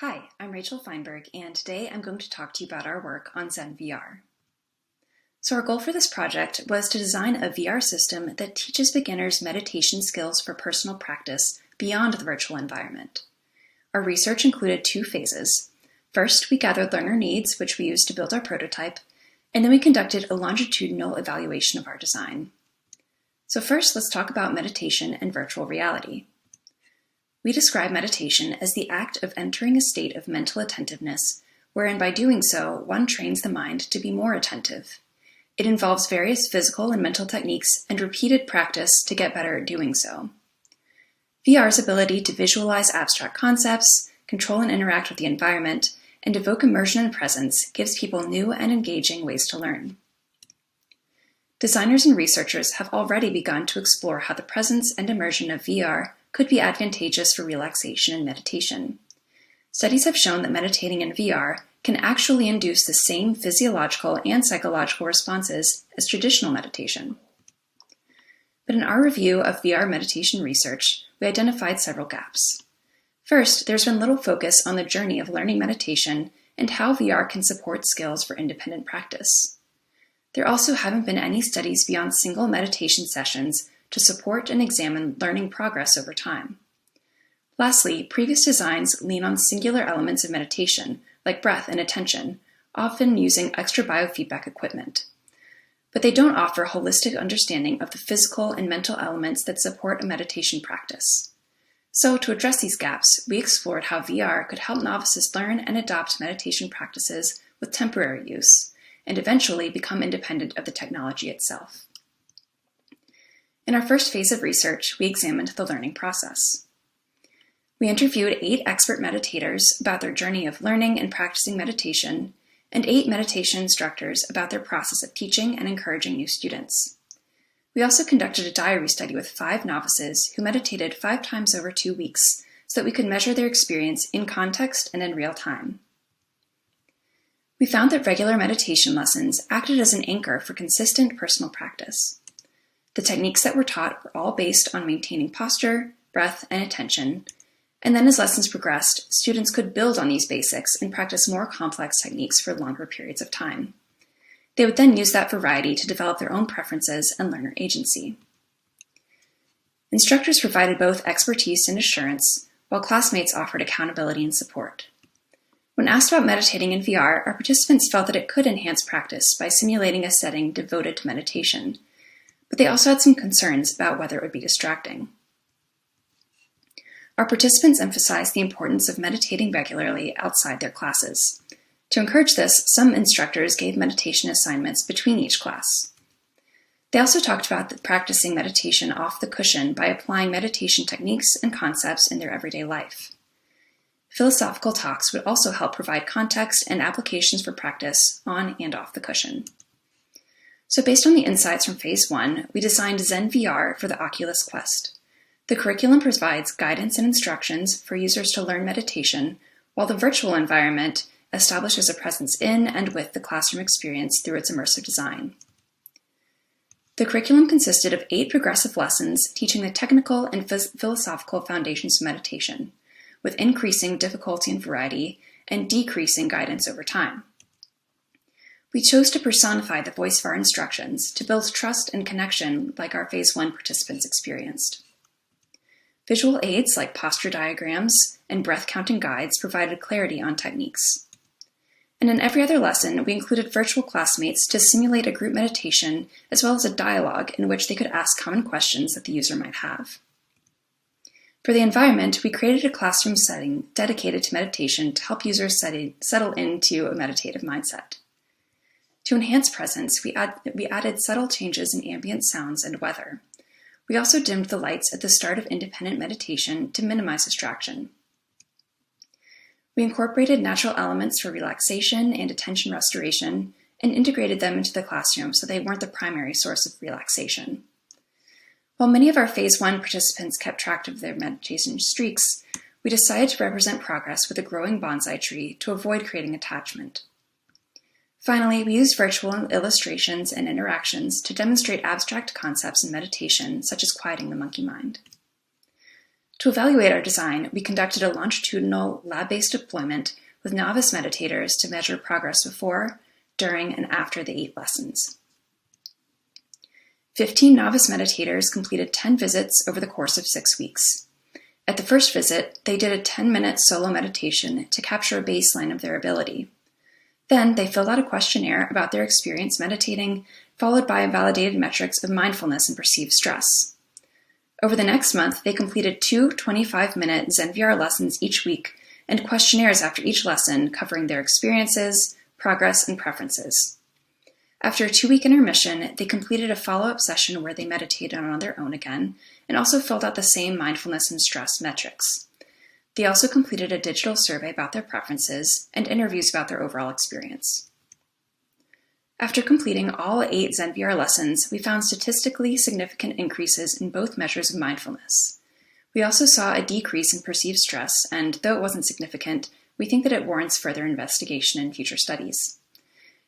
Hi, I'm Rachel Feinberg, and today I'm going to talk to you about our work on ZenVR. So our goal for this project was to design a VR system that teaches beginners meditation skills for personal practice beyond the virtual environment. Our research included two phases. First, we gathered learner needs, which we used to build our prototype, and then we conducted a longitudinal evaluation of our design. So first, let's talk about meditation and virtual reality. We describe meditation as the act of entering a state of mental attentiveness, wherein by doing so, one trains the mind to be more attentive. It involves various physical and mental techniques and repeated practice to get better at doing so. VR's ability to visualize abstract concepts, control and interact with the environment, and evoke immersion and presence gives people new and engaging ways to learn. Designers and researchers have already begun to explore how the presence and immersion of VR could be advantageous for relaxation and meditation. Studies have shown that meditating in VR can actually induce the same physiological and psychological responses as traditional meditation. But in our review of VR meditation research, we identified several gaps. First, there's been little focus on the journey of learning meditation and how VR can support skills for independent practice. There also haven't been any studies beyond single meditation sessions to support and examine learning progress over time. Lastly, previous designs lean on singular elements of meditation, like breath and attention, often using extra biofeedback equipment. But they don't offer a holistic understanding of the physical and mental elements that support a meditation practice. So to address these gaps, we explored how VR could help novices learn and adopt meditation practices with temporary use, and eventually become independent of the technology itself. In our first phase of research, we examined the learning process. We interviewed 8 expert meditators about their journey of learning and practicing meditation, and 8 meditation instructors about their process of teaching and encouraging new students. We also conducted a diary study with 5 novices who meditated 5 times over 2 weeks so that we could measure their experience in context and in real time. We found that regular meditation lessons acted as an anchor for consistent personal practice. The techniques that were taught were all based on maintaining posture, breath, and attention, and then as lessons progressed, students could build on these basics and practice more complex techniques for longer periods of time. They would then use that variety to develop their own preferences and learner agency. Instructors provided both expertise and assurance, while classmates offered accountability and support. When asked about meditating in VR, our participants felt that it could enhance practice by simulating a setting devoted to meditation, but they also had some concerns about whether it would be distracting. Our participants emphasized the importance of meditating regularly outside their classes. To encourage this, some instructors gave meditation assignments between each class. They also talked about practicing meditation off the cushion by applying meditation techniques and concepts in their everyday life. Philosophical talks would also help provide context and applications for practice on and off the cushion. So based on the insights from Phase 1, we designed ZenVR for the Oculus Quest. The curriculum provides guidance and instructions for users to learn meditation, while the virtual environment establishes a presence in and with the classroom experience through its immersive design. The curriculum consisted of 8 progressive lessons teaching the technical and philosophical foundations of meditation, with increasing difficulty and variety and decreasing guidance over time. We chose to personify the voice of our instructions to build trust and connection like our Phase 1 participants experienced. Visual aids like posture diagrams and breath-counting guides provided clarity on techniques. And in every other lesson, we included virtual classmates to simulate a group meditation as well as a dialogue in which they could ask common questions that the user might have. For the environment, we created a classroom setting dedicated to meditation to help users settle into a meditative mindset. To enhance presence, we added subtle changes in ambient sounds and weather. We also dimmed the lights at the start of independent meditation to minimize distraction. We incorporated natural elements for relaxation and attention restoration and integrated them into the classroom so they weren't the primary source of relaxation. While many of our Phase 1 participants kept track of their meditation streaks, we decided to represent progress with a growing bonsai tree to avoid creating attachment. Finally, we used virtual illustrations and interactions to demonstrate abstract concepts in meditation, such as quieting the monkey mind. To evaluate our design, we conducted a longitudinal lab-based deployment with novice meditators to measure progress before, during, and after the 8 lessons. 15 novice meditators completed 10 visits over the course of 6 weeks. At the first visit, they did a 10-minute solo meditation to capture a baseline of their ability. Then they filled out a questionnaire about their experience meditating, followed by validated metrics of mindfulness and perceived stress. Over the next month, they completed 2 25-minute ZenVR lessons each week and questionnaires after each lesson covering their experiences, progress, and preferences. After a 2-week intermission, they completed a follow-up session where they meditated on their own again and also filled out the same mindfulness and stress metrics. They also completed a digital survey about their preferences and interviews about their overall experience. After completing all 8 ZenVR lessons, we found statistically significant increases in both measures of mindfulness. We also saw a decrease in perceived stress, and though it wasn't significant, we think that it warrants further investigation in future studies.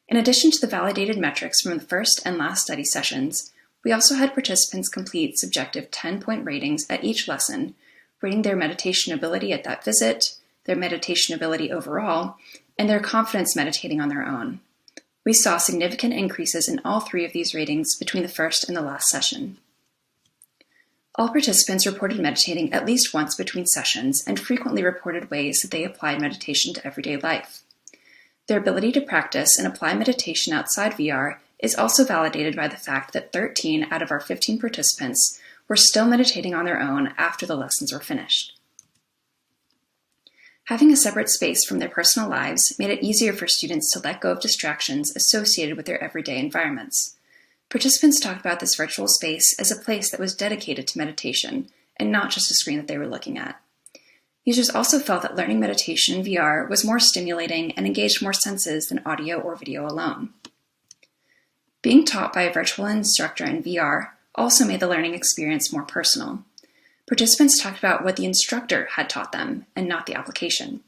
In addition to the validated metrics from the first and last study sessions, we also had participants complete subjective 10-point ratings at each lesson, rating their meditation ability at that visit, their meditation ability overall, and their confidence meditating on their own. We saw significant increases in all 3 of these ratings between the first and the last session. All participants reported meditating at least once between sessions and frequently reported ways that they applied meditation to everyday life. Their ability to practice and apply meditation outside VR is also validated by the fact that 13 out of our 15 participants were still meditating on their own after the lessons were finished. Having a separate space from their personal lives made it easier for students to let go of distractions associated with their everyday environments. Participants talked about this virtual space as a place that was dedicated to meditation and not just a screen that they were looking at. Users also felt that learning meditation in VR was more stimulating and engaged more senses than audio or video alone. Being taught by a virtual instructor in VR also made the learning experience more personal. Participants talked about what the instructor had taught them and not the application.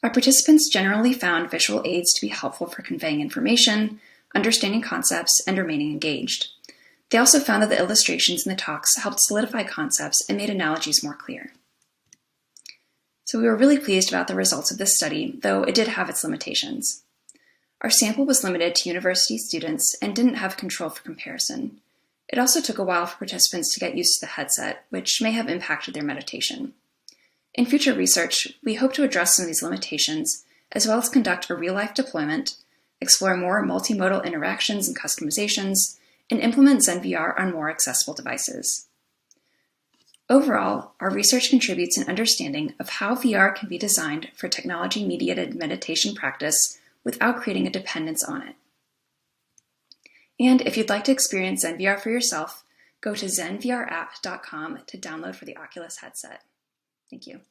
Our participants generally found visual aids to be helpful for conveying information, understanding concepts, and remaining engaged. They also found that the illustrations in the talks helped solidify concepts and made analogies more clear. So we were really pleased about the results of this study, though it did have its limitations. Our sample was limited to university students and didn't have control for comparison. It also took a while for participants to get used to the headset, which may have impacted their meditation. In future research, we hope to address some of these limitations, as well as conduct a real-life deployment, explore more multimodal interactions and customizations, and implement ZenVR on more accessible devices. Overall, our research contributes an understanding of how VR can be designed for technology-mediated meditation practice without creating a dependence on it. And if you'd like to experience ZenVR for yourself, go to zenvrapp.com to download for the Oculus headset. Thank you.